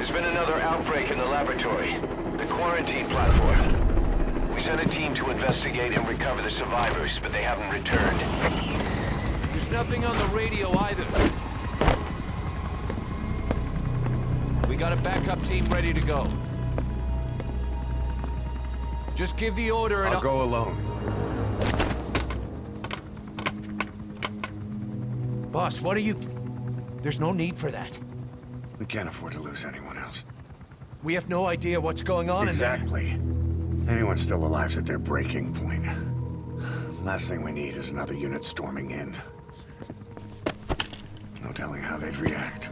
There's been another outbreak in the laboratory, the quarantine platform. We sent a team to investigate and recover the survivors, but they haven't returned. There's nothing on the radio either. We got a backup team ready to go. Just give the order and I'll go alone. Boss, what are you... There's no need for that. We can't afford to lose anyone else. We have no idea what's going on Exactly. Anyone still alive's at their breaking point. Last thing we need is another unit storming in. No telling how they'd react.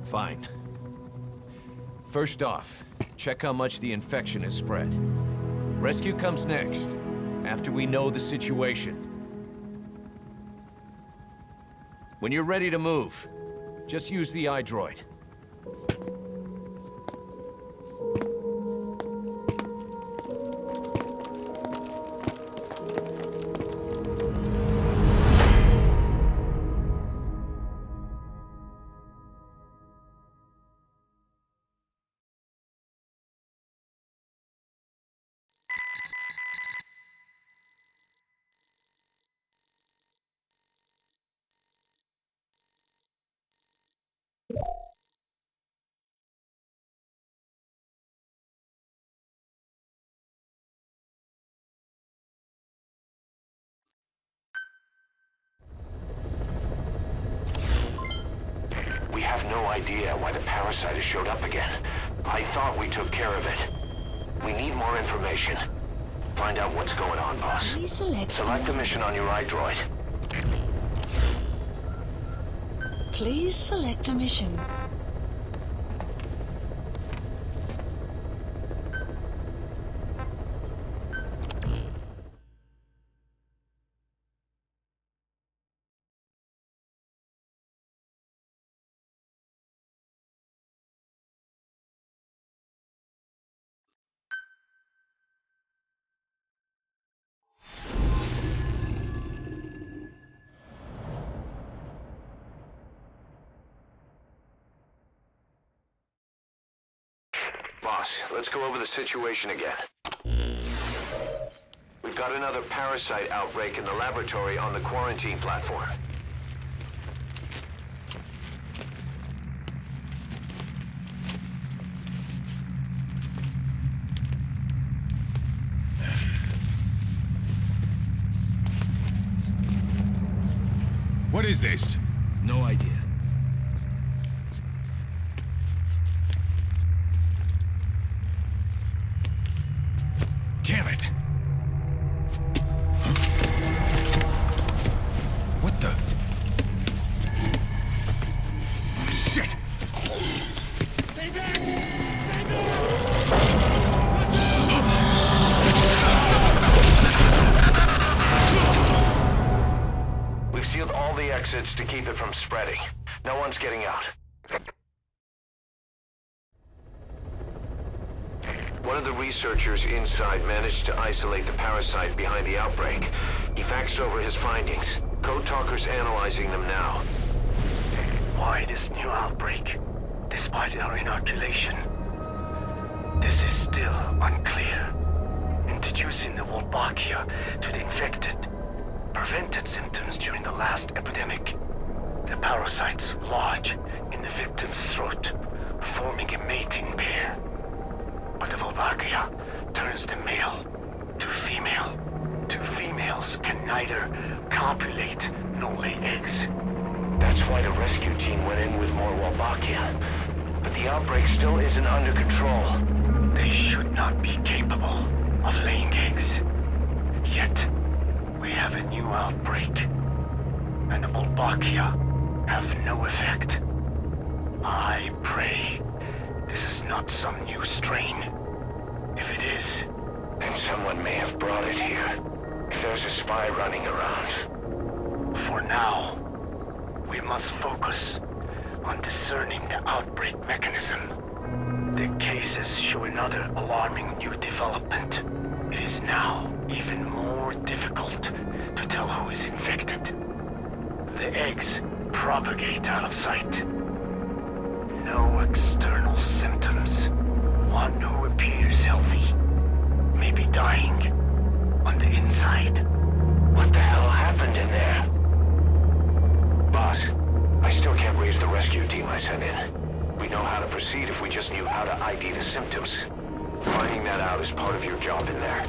Fine. First off, check how much the infection has spread. Rescue comes next, after we know the situation. When you're ready to move, just use the iDroid. We have no idea why the parasite has showed up again. I thought we took care of it. We need more information. Find out what's going on, boss. Select the mission on your iDroid. Please select a mission. Boss, let's go over the situation again. We've got another parasite outbreak in the laboratory on the quarantine platform. What is this? No idea. Damn it! Huh? What the? Shit! Stay back! Stay back! We've sealed all the exits to keep it from spreading. No one's getting out. One of the researchers inside managed to isolate the parasite behind the outbreak. He faxed over his findings. Code Talker's analyzing them now. Why this new outbreak, despite our inoculation? This is still unclear. Introducing the Wolbachia to the infected prevented symptoms during the last epidemic. The parasites lodge in the victim's throat, forming a mating pair. But the Wolbachia turns the male to female. Two females can neither copulate nor lay eggs. That's why the rescue team went in with more Wolbachia. But the outbreak still isn't under control. They should not be capable of laying eggs. Yet, we have a new outbreak. And the Wolbachia have no effect. I pray this is not some new strain. If it is, then someone may have brought it here. If there's a spy running around. For now, we must focus on discerning the outbreak mechanism. The cases show another alarming new development. It is now even more difficult to tell who is infected. The eggs propagate out of sight. No external symptoms. One who appears healthy may be dying on the inside. What the hell happened in there? Boss, I still can't raise the rescue team I sent in. We'd know how to proceed if we just knew how to ID the symptoms. Finding that out is part of your job in there.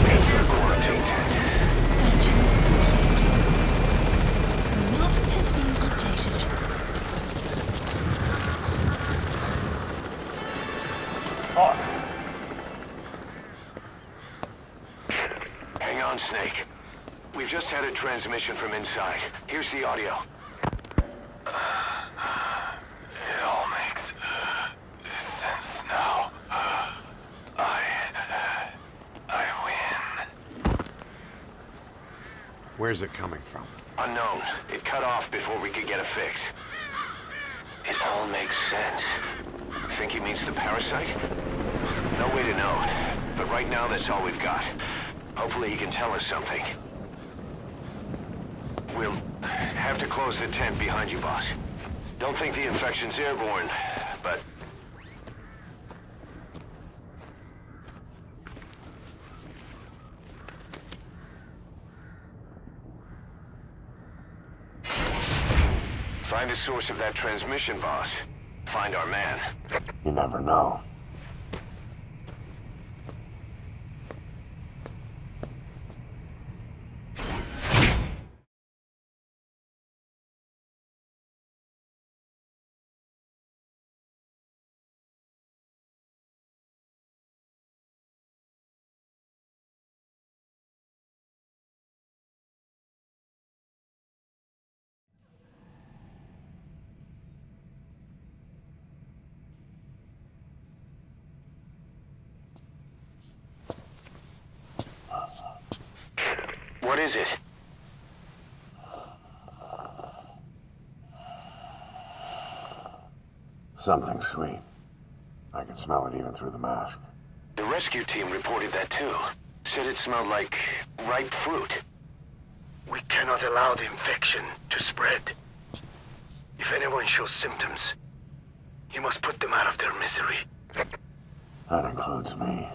Enter quarantine tent. The map has been updated. Hang on, Snake. We've just had a transmission from inside. Here's the audio. It all makes sense now. I win. Where's it coming from? Unknown. It cut off before we could get a fix. It all makes sense. Think he means the parasite? No way to know. But right now, that's all we've got. Hopefully he can tell us something. We'll have to close the tent behind you, boss. Don't think the infection's airborne, but... Find the source of that transmission, boss. Find our man. You never know. What is it? Something sweet. I can smell it even through the mask. The rescue team reported that too. Said it smelled like ripe fruit. We cannot allow the infection to spread. If anyone shows symptoms, you must put them out of their misery. That includes me.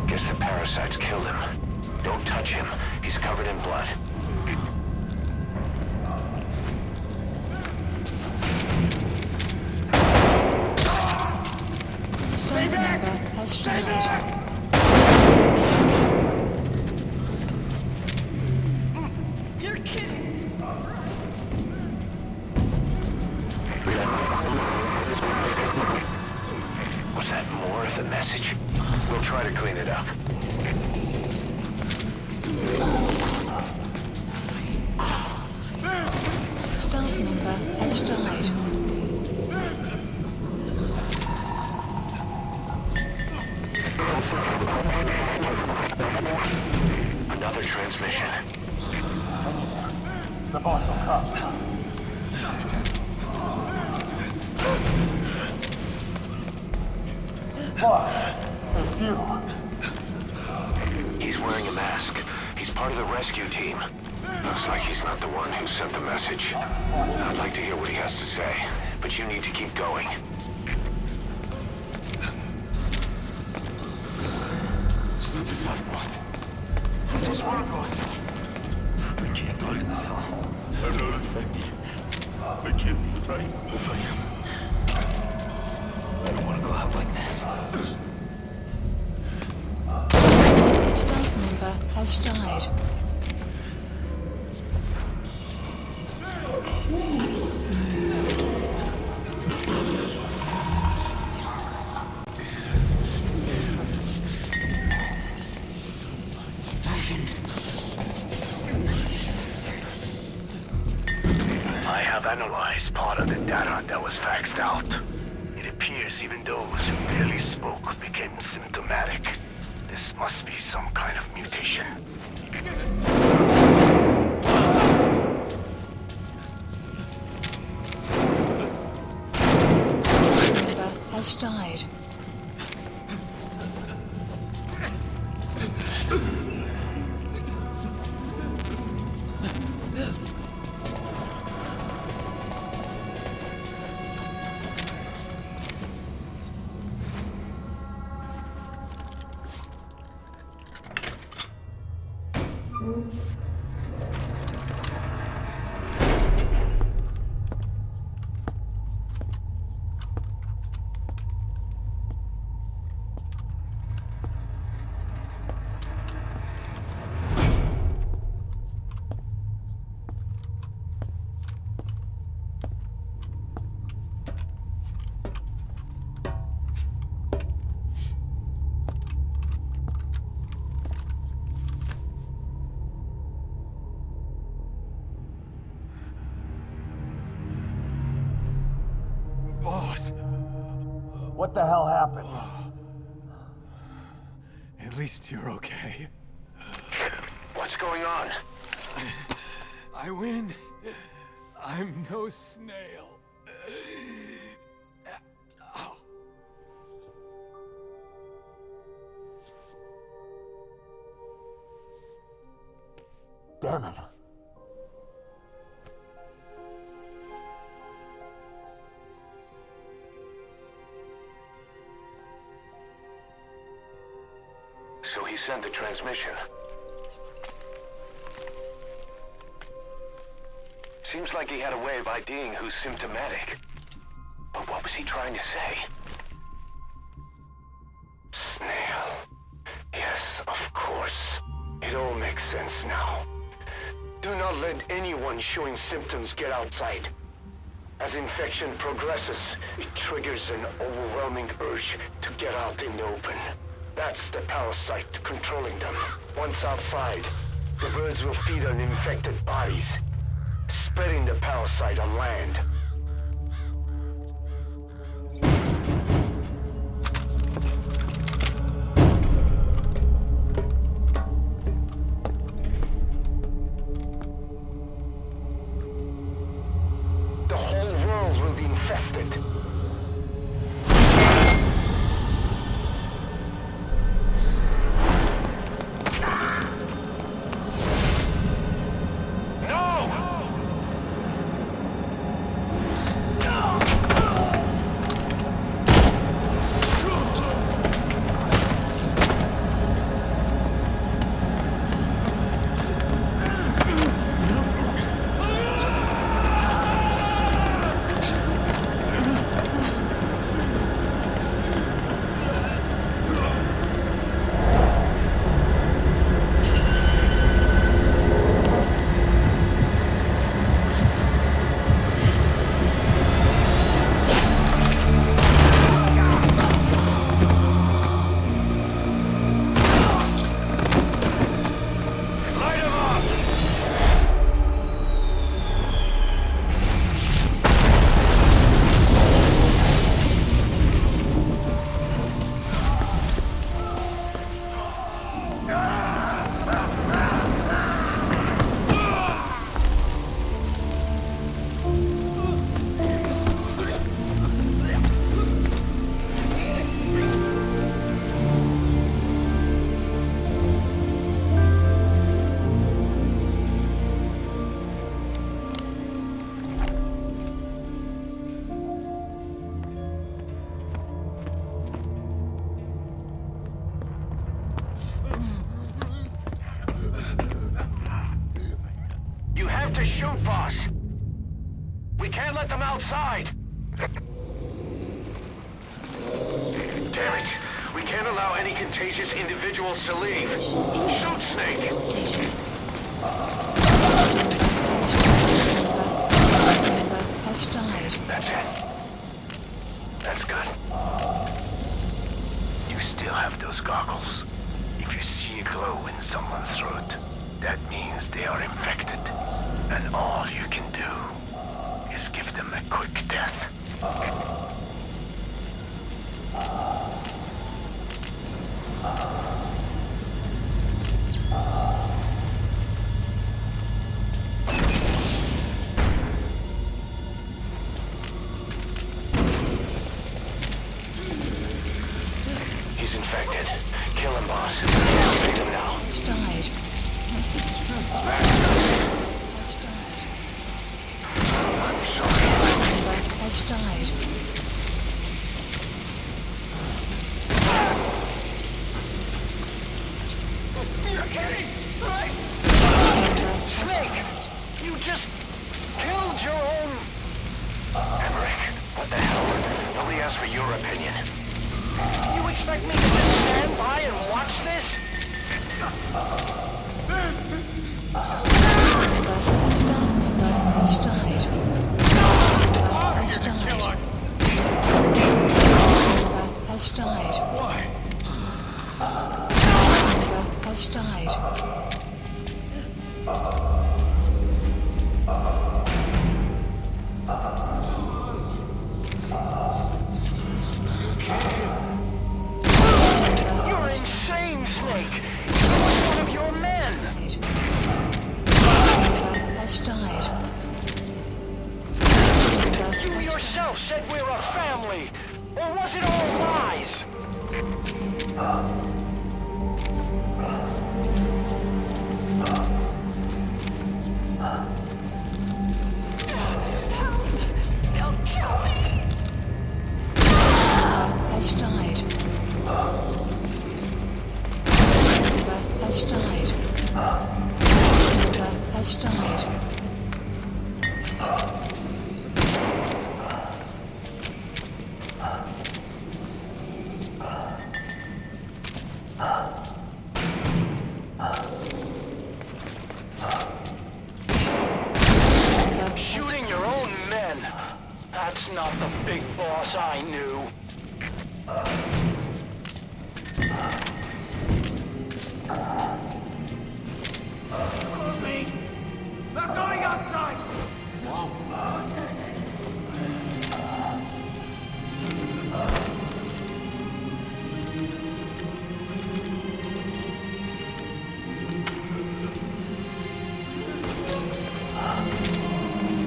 Guess the parasites killed him. Don't touch him. He's covered in blood. Staff member has died. You're kidding! Was that more of the message? We'll try to clean it up. Staff member has died. Another transmission. The boss will come. Boss, it's you. He's wearing a mask. He's part of the rescue team. Looks like he's not the one who sent the message. I'd like to hear what he has to say, but you need to keep going. Step aside, boss. I just want to go outside. I can't die in this hell. I'm not infected. I can't right if I am. I don't want to go out like this. Staff member has died. I have analyze part of the data that was faxed out. It appears even those who barely spoke became symptomatic. This must be some kind of mutation. Member has died. Boss, What the hell happened? at least you're okay. What's going on? I win. I'm no snail. Damn it. So he sent the transmission. Seems like he had a way of IDing who's symptomatic. But what was he trying to say? Snail. Yes, of course. It all makes sense now. Do not let anyone showing symptoms get outside. As infection progresses, it triggers an overwhelming urge to get out in the open. That's the parasite controlling them. Once outside, the birds will feed on infected bodies, spreading the parasite on land. The whole world will be infested. You have to shoot, boss. We can't let them outside. Damn it. We can't allow any contagious individuals to leave. Shoot, Snake. Member has died. That's it. That's good. You still have those goggles. If you see a glow in someone's throat, that means they are infected. And all you can do is give them a quick death. He's infected. Kill him, boss. Take him now. Has died. Has died. You're kidding, right? Snake! You just killed your own... Emmerich, what the hell? Nobody asked for your opinion. You expect me to just stand by and watch this? Has died. Has died. Why? Has died. You're insane, Snake! He was one of your men! Has died. You yourself said we're a family! Or was it all lies? They'll kill me! Has died. Has died. Has died. Shooting your own men! That's not the big boss I knew. Mate, they're going outside!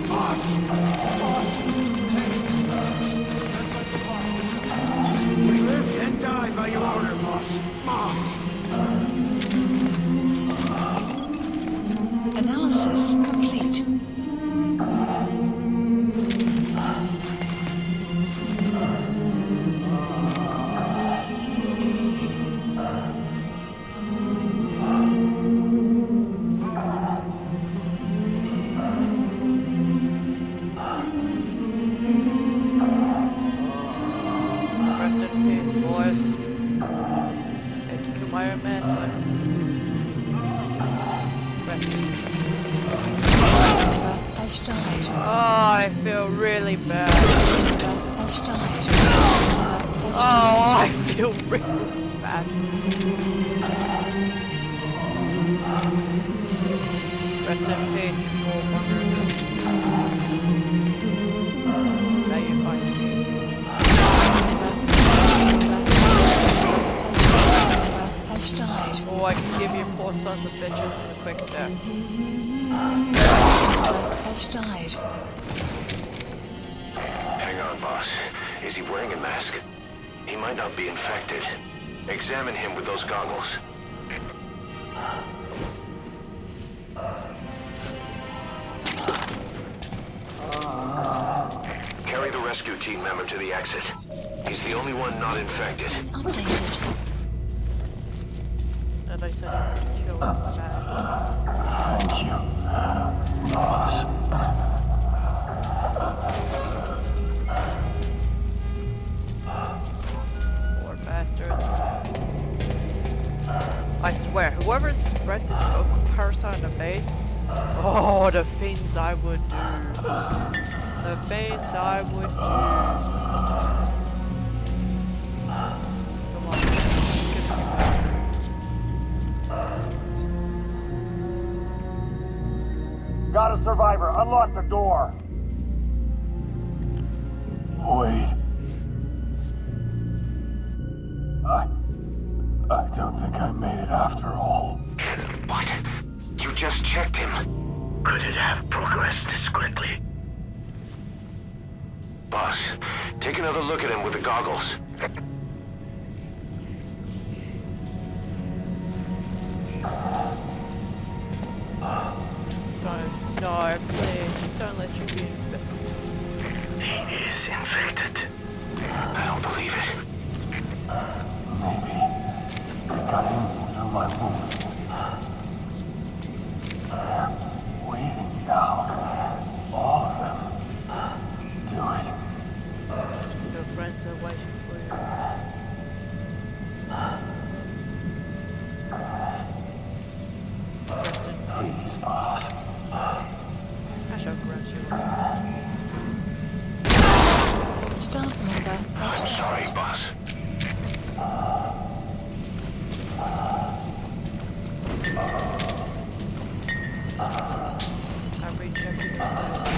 Boss! Boss! That's like the boss. We live and die by your order, boss. Boss! Analysis complete. Rest in peace, boys. Hate to kill my own men, but rest in peace. Has died. Oh, I feel really bad. Has died. Oh, I feel really bad. Rest in peace, you warmongers. Now you find peace. Has died. Oh, I can give you poor sons of bitches as a quick death. Has died. Hang on, boss. Is he wearing a mask? He might not be infected. Examine him with those goggles. Carry the rescue team member to the exit. He's the only one not infected. Updated. And I said I would kill this man. Thank you, boss. Poor bastards. I swear, whoever spread this vocal parasite on the base, oh, the things I would do. The things I would do. Come on, give me that. Got a survivor. Unlock the door. Wait. I don't think I made it after all. What? You just checked him. Could it have progressed this quickly? Boss, take another look at him with the goggles. No, please, don't let you be infected. He is infected. I don't believe it. Maybe they got in through my wound. They're waiting now. All of them. Do it. Your friends are waiting for you. Rest in peace. Please, boss. I shall grant you rest. Staff member I'm sorry, boss. I'm rechecking his base.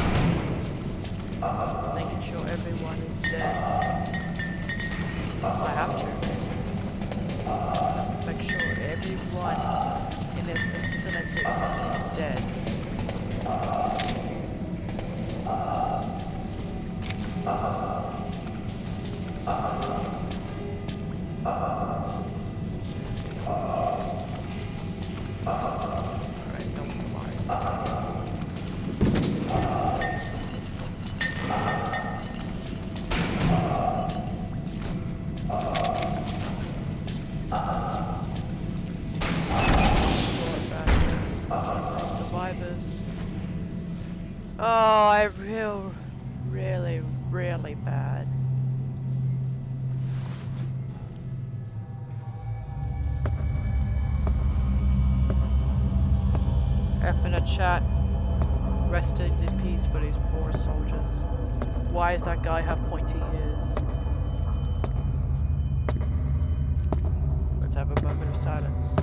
Making sure everyone is dead. I have to. Make sure everyone in this vicinity is dead. Alright, no one's alive. Survivors. Oh, I really bad. F in a chat. Rest in peace for these poor soldiers. Why does that guy have pointy ears? Let's have a moment of silence.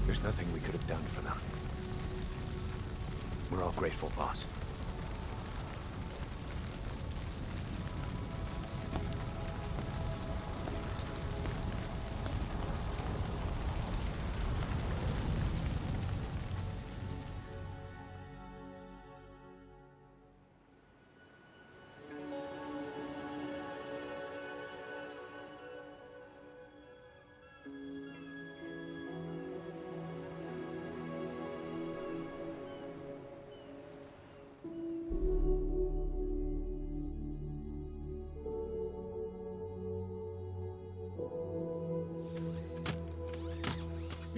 There's nothing we could have done for them. We're all grateful, boss.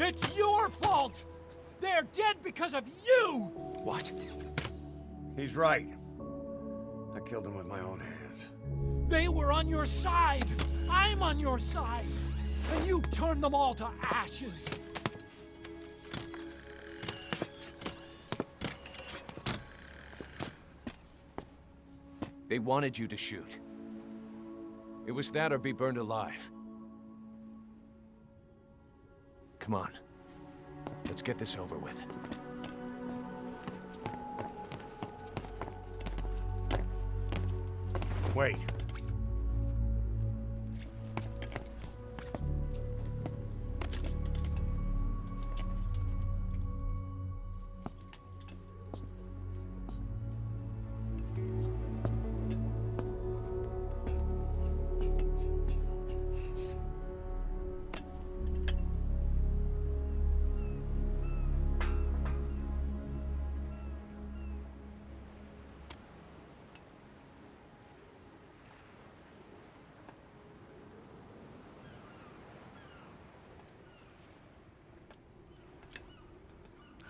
It's your fault! They're dead because of you! What? He's right. I killed him with my own hands. They were on your side! I'm on your side! And you turned them all to ashes! They wanted you to shoot. It was that or be burned alive. Come on. Let's get this over with. Wait.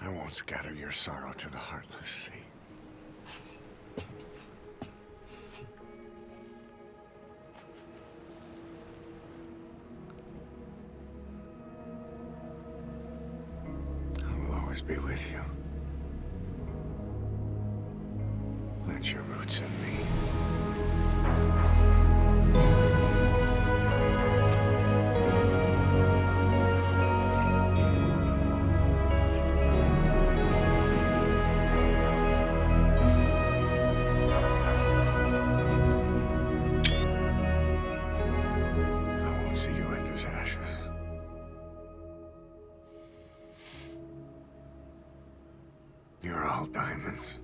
I won't scatter your sorrow to the heartless sea. I will always be with you. Plant your roots in me. You're all diamonds.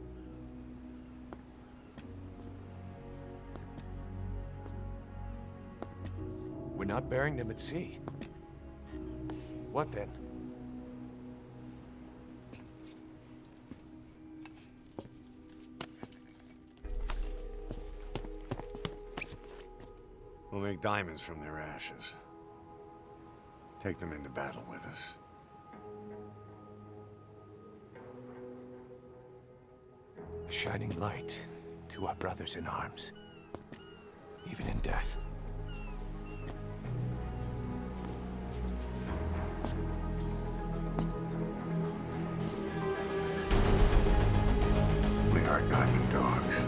We're not burying them at sea. What then? We'll make diamonds from their ashes. Take them into battle with us. A shining light to our brothers in arms, even in death. We are diamond dogs.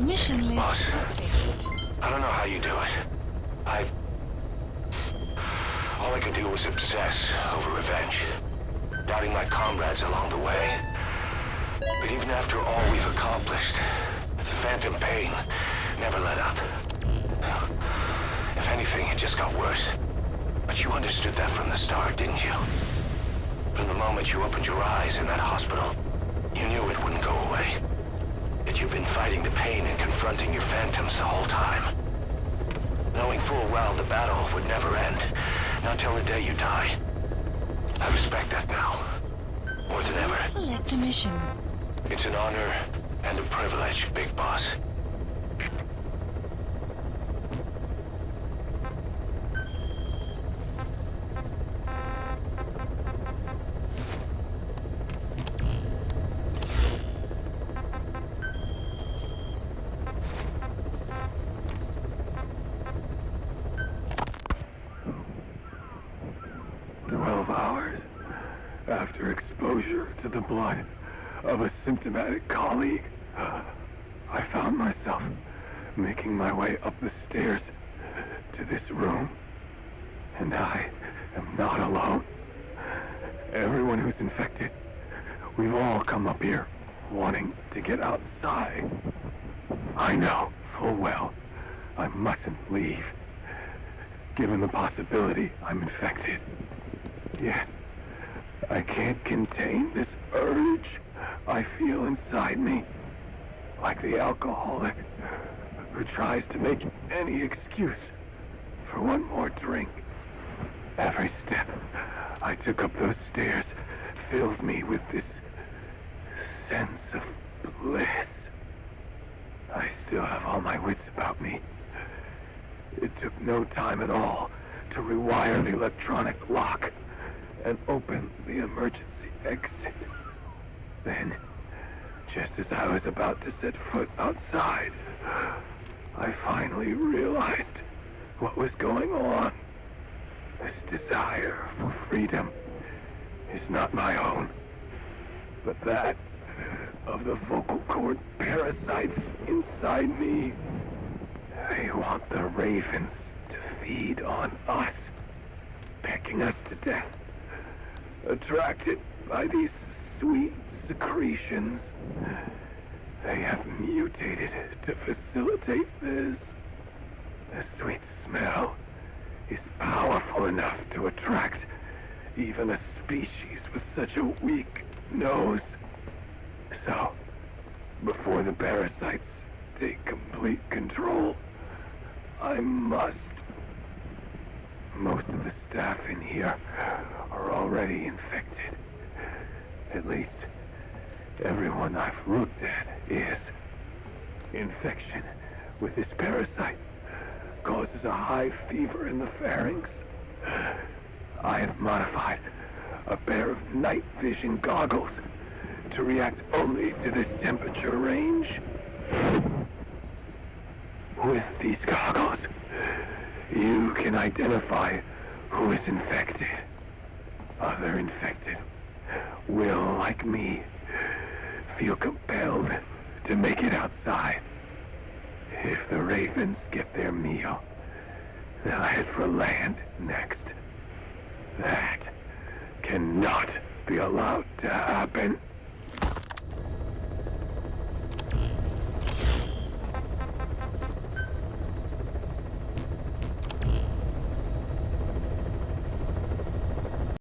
Mission list Boss, updated. I don't know how you do it. All I could do was obsess over revenge, doubting my comrades along the way. But even after all we've accomplished, the phantom pain never let up. If anything, it just got worse. But you understood that from the start, didn't you? From the moment you opened your eyes in that hospital, you knew it wouldn't go away. That you've been fighting the pain and confronting your phantoms the whole time. Knowing full well the battle would never end, not till the day you die. I respect that now, more than ever. Select a mission. It's an honor and a privilege, Big Boss. After exposure to the blood of a symptomatic colleague, I found myself making my way up the stairs to this room. And I am not alone. Everyone who's infected, we've all come up here wanting to get outside. I know full well I mustn't leave, given the possibility I'm infected. Yet, I can't contain this urge I feel inside me. Like the alcoholic who tries to make any excuse for one more drink. Every step I took up those stairs filled me with this sense of bliss. I still have all my wits about me. It took no time at all to rewire the electronic lock and open the emergency exit. Then, just as I was about to set foot outside, I finally realized what was going on. This desire for freedom is not my own, but that of the vocal cord parasites inside me. They want the ravens to feed on us, pecking us to death, attracted by these sweet secretions. They have mutated to facilitate this. The sweet smell is powerful enough to attract even a species with such a weak nose. So, before the parasites take complete control, I must. Most of the staff in here are already infected. At least, everyone I've looked at is. Infection with this parasite causes a high fever in the pharynx. I have modified a pair of night vision goggles to react only to this temperature range. With these goggles, you can identify who is infected. Other infected will, like me, feel compelled to make it outside. If the ravens get their meal, they'll head for land next. That cannot be allowed to happen.